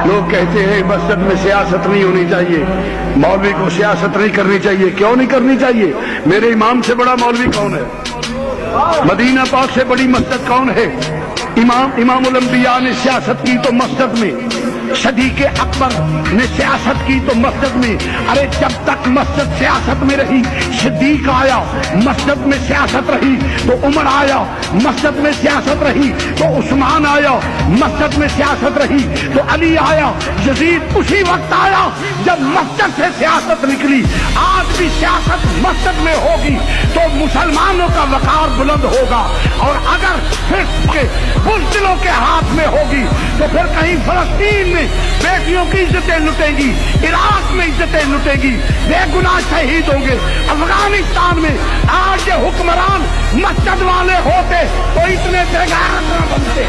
لوگ کہتے ہیں مسجد میں سیاست نہیں ہونی چاہیے، مولوی کو سیاست نہیں کرنی چاہیے. کیوں نہیں کرنی چاہیے؟ میرے امام سے بڑا مولوی کون ہے؟ مدینہ پاک سے بڑی مسجد کون ہے؟ امام الانبیاء نے سیاست کی تو مسجد میں، صدیق اکبر نے سیاست کی تو مسجد میں. ارے جب تک مسجد سیاست میں رہی، صدیق آیا مسجد میں سیاست رہی، تو عمر آیا مسجد میں سیاست رہی، تو عثمان آیا مسجد میں سیاست رہی، تو علی آیا، یزید اسی وقت آیا جب مسجد سے سیاست نکلی. آج بھی سیاست مسجد میں ہوگی تو مسلمانوں کا وقار بلند ہوگا، اور اگر فسق کے بزدلوں کے ہاتھ میں ہوگی تو پھر کہیں فلسطین میں بیٹیوں کی عزتیں لٹیں گی، عراق میں عزتیں لٹیں گی، بے گناہ شہید ہوں گے. افغانستان میں آج یہ حکمران مسجد والے ہوتے تو اتنے بے غیرت نہ بنتے.